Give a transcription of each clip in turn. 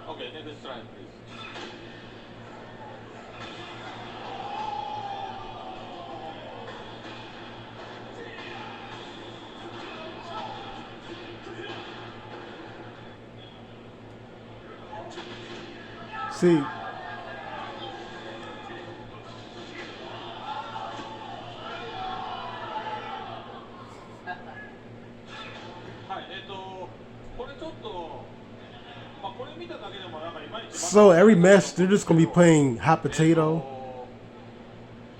Okay, next try, please. See, はい、これちょっと、まあ、これ見ただけでもなんかいまいちまだ so わか every んないと match 思う they're んで just すけ gonna be ど、playing hot potato.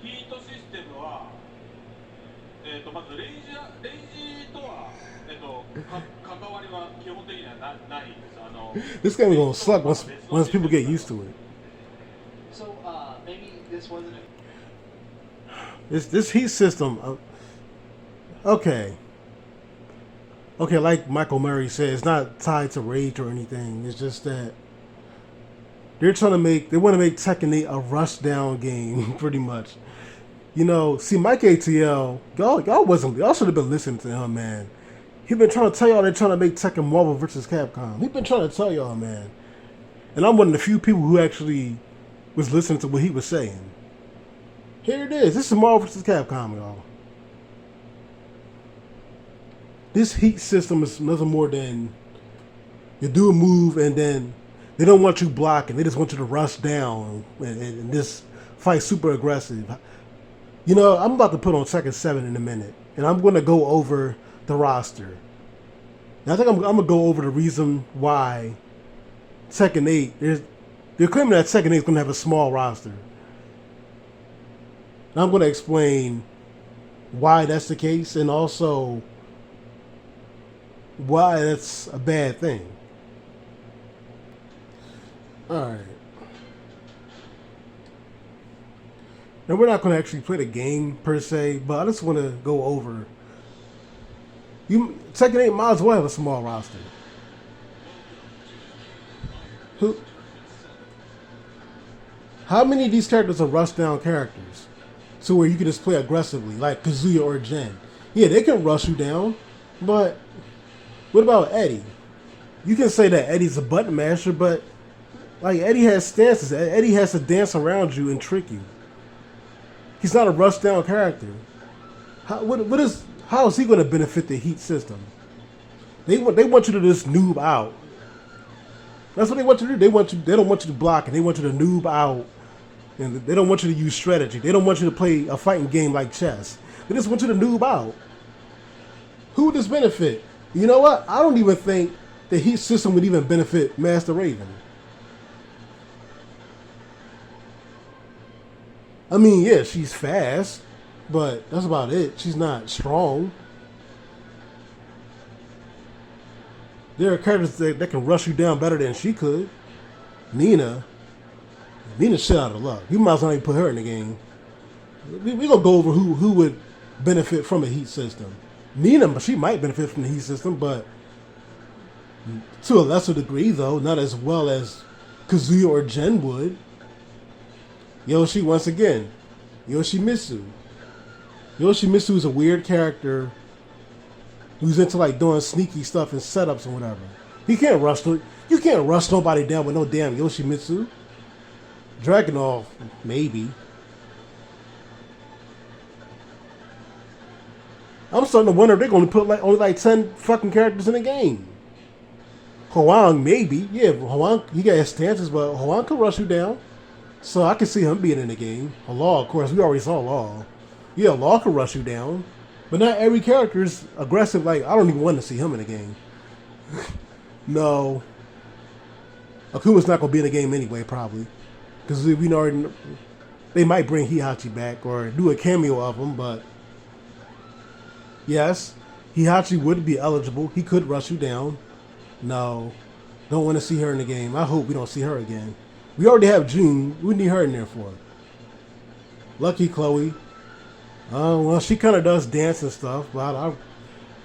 ヒートシステムは、まずレイジとは、関わりは基本的にはないです。This game is レイ gonna ジとは suck また once 別の once システ people ム get になり used ます。to it. So maybe this wasn't. This heat system. Okay. Okay, like Michael Murray said, it's not tied to rage or anything. It's just that they want to make Tekken 8 a rush down game, pretty much. You know, see, Mike ATL, y'all should have been listening to him, man. He been trying to tell y'all they're trying to make Tekken Marvel versus Capcom. He been trying to tell y'all, man. And I'm one of the few people who actually was listening to what he was saying. Here it is. This is Marvel vs. Capcom, y'all. This heat system is nothing more than you do a move and then they don't want you blocking. They just want you to rush down and this fight super aggressive. You know, I'm about to put on Tekken 7 in a minute, and I'm going to go over the roster. Now, I think I'm going to go over the reason why Tekken 8, they're claiming that Tekken 8 is going to have a small roster. And I'm going to explain why that's the case and also why that's a bad thing. Alright. And we're not going to actually play the game per se, but I just want to go over. Tekken 8 might as well have a small roster. How many of these characters are rush down characters? So where you can just play aggressively, like Kazuya or Jen. Yeah, they can rush you down, but what about Eddie? You can say that Eddie's a button masher, but like Eddie has stances. Eddie has to dance around you and trick you. He's not a rush down character. How is he going to benefit the heat system? They want you to just noob out. That's what they want you to do. They don't want you to block it. They want you to noob out, and they don't want you to use strategy. They don't want you to play a fighting game like chess. They just want you to noob out. Who would this benefit? You know what? I don't even think the heat system would even benefit Master Raven. I mean, yeah, she's fast, but that's about it. She's not strong. There are characters that can rush you down better than she could. Nina's shit out of luck. You might as well not even put her in the game. We're going to go over who would benefit from a heat system. Nina, she might benefit from the heat system, but to a lesser degree, though, not as well as Kazuya or Jen would. Yoshi, once again, Yoshimitsu. Yoshimitsu is a weird character who's into like doing sneaky stuff and setups and whatever. You can't rush nobody down with no damn Yoshimitsu. Dragunov, maybe. I'm starting to wonder if they're going to put only like 10 fucking characters in the game. Hwoang, maybe. Yeah, Hwoang, he got his stances, but Hwoang could rush you down. So I can see him being in the game. Law, of course, we already saw Law. Yeah, Law can rush you down. But not every character is aggressive. Like, I don't even want to see him in the game. No. Akuma's not going to be in the game anyway, probably. Because we already... They might bring Heihachi back or do a cameo of him, but... Yes, Heihachi would be eligible. He could rush you down. No. Don't want to see her in the game. I hope we don't see her again. We already have June. We need her in there for it. Lucky Chloe. Well, she kind of does dance and stuff, but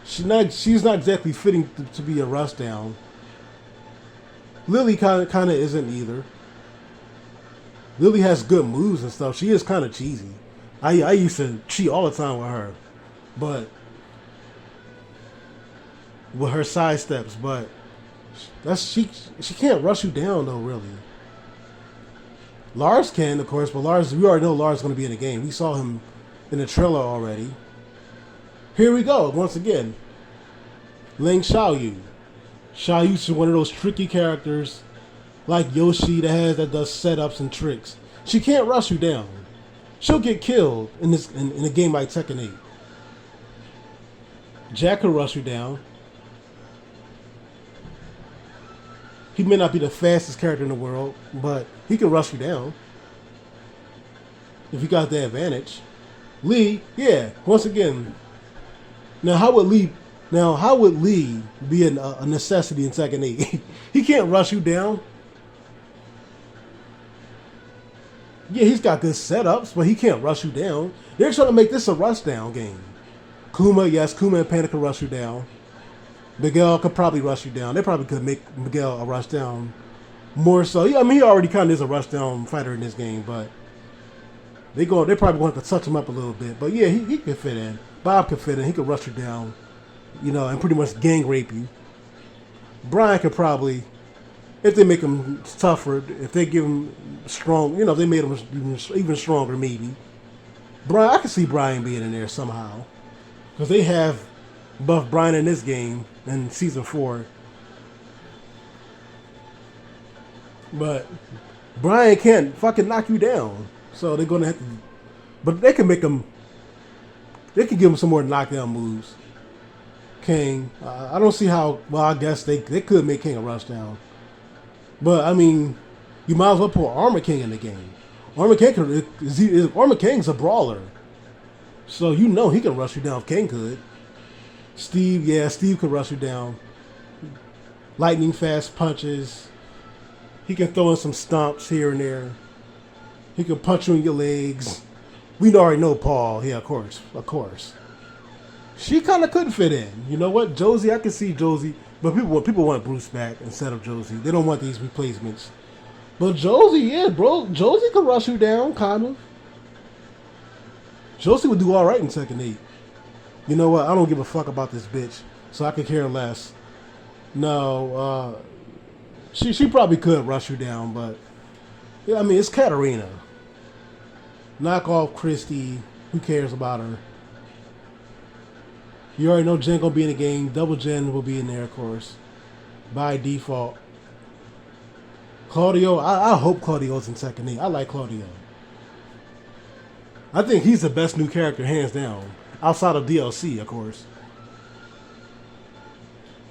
she's not exactly fitting to be a rush down. Lily kind of isn't either. Lily has good moves and stuff. She is kind of cheesy. I used to cheat all the time with her, but with her side steps. But She can't rush you down though, really. Lars can, of course, but Lars, we already know Lars is going to be in the game. We saw him in the trailer already. Here we go once again. Ling Xiaoyu. Xiaoyu's one of those tricky characters like Yoshi that does setups and tricks. She can't rush you down. She'll get killed in a game like Tekken 8. Jack can rush you down. He may not be the fastest character in the world, but he can rush you down if you got the advantage. Lee, yeah, once again. Now how would Lee be a necessity in Tekken 8? He can't rush you down. Yeah, he's got good setups, but he can't rush you down. They're trying to make this a rush down game. Kuma, yes, Kuma and Panda can rush you down. Miguel could probably rush you down. They probably could make Miguel a rush down more so. Yeah, I mean, he already kind of is a rush down fighter in this game, but they probably want to touch him up a little bit. But yeah, he could fit in. Bob could fit in. He could rush you down, and pretty much gang rape you. Brian could probably, if they make him tougher, if they give him strong, if they made him even stronger, maybe. Brian, I could see Brian being in there somehow, because they have buffed Brian in this game in season 4. But Brian can't fucking knock you down, so they're gonna have to. But they can make him. They can give him some more knockdown moves. King, I don't see how. Well, I guess they could make King a rush down, but I mean, you might as well put Armor King in the game. Armor King's a brawler, so he can rush you down if King could. Steve could rush you down. Lightning fast punches. He can throw in some stomps here and there. He can punch you in your legs. We already know Paul. Yeah, of course. She kind of could fit in. You know what? Josie, I can see Josie. But people want Bruce back instead of Josie. They don't want these replacements. But Josie, yeah, bro. Josie could rush you down, kind of. Josie would do all right in Tekken 8. You know what? I don't give a fuck about this bitch, so I could care less. No, she probably could rush you down, but yeah, I mean, it's Katarina. Knock off Christy. Who cares about her? You already know Jen gonna be in the game. Double Jen will be in there, of course, by default. Claudio, I hope Claudio's in Tekken 8. I like Claudio. I think he's the best new character, hands down. Outside of DLC, of course.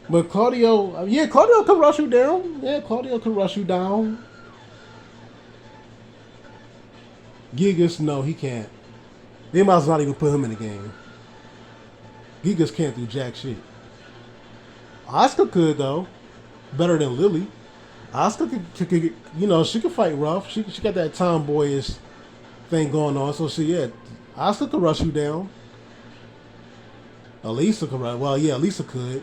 But Claudio can rush you down. Yeah, Claudio can rush you down. Gigas, no, he can't. They might as well not even put him in the game. Gigas can't do jack shit. Asuka could, though. Better than Lily. Asuka could she could fight rough. She got that tomboyish thing going on. So Asuka could rush you down. Elisa could run. Well, yeah, Elisa could.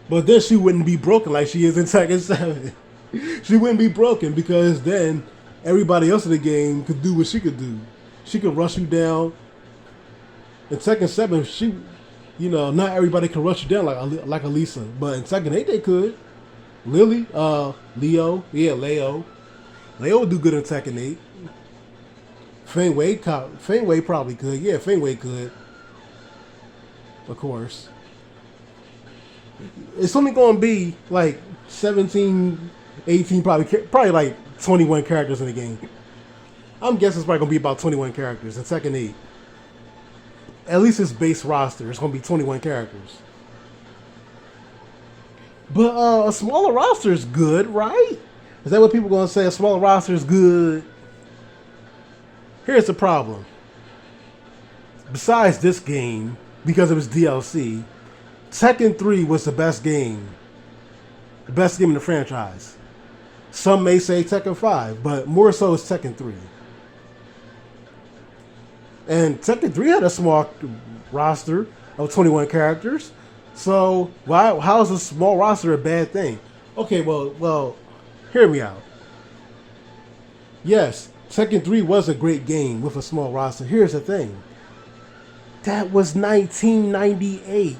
But then she wouldn't be broken like she is in Tekken 7. She wouldn't be broken because then everybody else in the game could do what she could do. She could rush you down. In Tekken 7, not everybody can rush you down like Elisa. But in Tekken 8, they could. Lily, Leo. Yeah, Leo. Leo would do good in Tekken 8. Fenway probably could. Yeah, Fenway could. Of course. It's only going to be like 17, 18, probably like 21 characters in the game. I'm guessing it's probably going to be about 21 characters in Tekken 8. At least its base roster is going to be 21 characters. But a smaller roster is good, right? Is that what people are going to say? A smaller roster is good? Here's the problem. Besides this game, because of its DLC, Tekken 3 was the best game. The best game in the franchise. Some may say Tekken 5, but more so it's Tekken 3. And Tekken 3 had a small roster of 21 characters. So how is a small roster a bad thing? Okay, well, hear me out. Yes, Tekken 3 was a great game with a small roster. Here's the thing. That was 1998.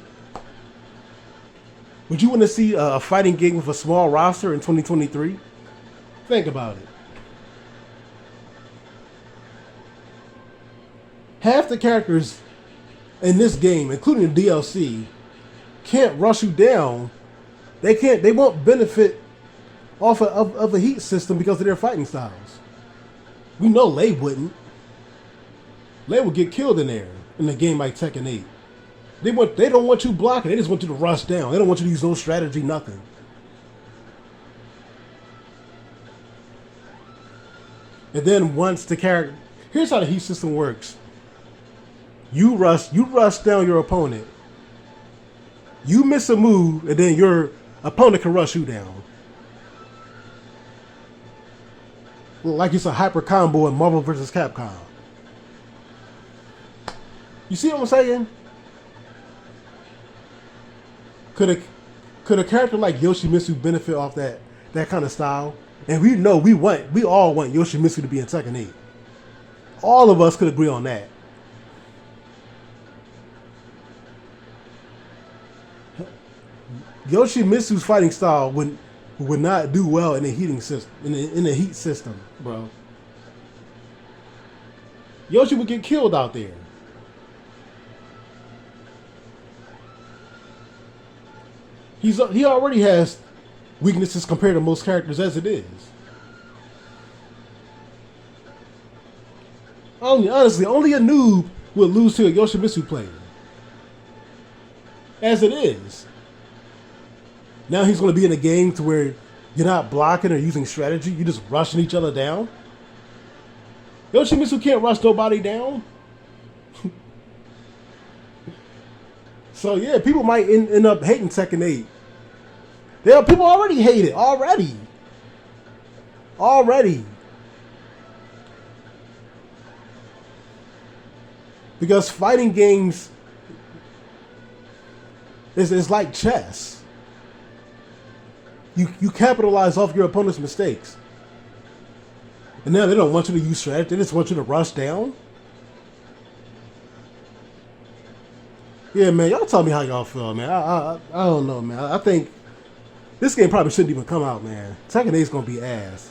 Would you want to see a fighting game with a small roster in 2023? Think about it. Half the characters in this game, including the DLC, can't rush you down. They won't benefit off of a heat system because of their fighting styles. We know Lei wouldn't. Lei would get killed in there in a game like Tekken 8. They don't want you blocking. They just want you to rush down. They don't want you to use no strategy, nothing. And then once the character, here's how the heat system works. You rush down your opponent. You miss a move, and then your opponent can rush you down. Like it's a hyper combo in Marvel vs. Capcom. You see what I'm saying? Could a character like Yoshimitsu benefit off that kind of style? And we know we all want Yoshimitsu to be in Tekken 8. All of us could agree on that. Yoshimitsu's fighting style would not do well in the heating system, in the heat system, bro. Yoshi would get killed out there. He already has weaknesses compared to most characters as it is. Honestly, only a noob would lose to a Yoshimitsu player. As it is. Now he's going to be in a game to where you're not blocking or using strategy. You're just rushing each other down. Yoshimitsu can't rush nobody down. So yeah, people might end up hating Tekken 8. People already hate it. Already. Because fighting games is like chess. You capitalize off your opponent's mistakes. And now they don't want you to use strategy. They just want you to rush down. Yeah, man, y'all tell me how y'all feel, man. I don't know, man. I think this game probably shouldn't even come out, man. Tekken 8 is going to be ass.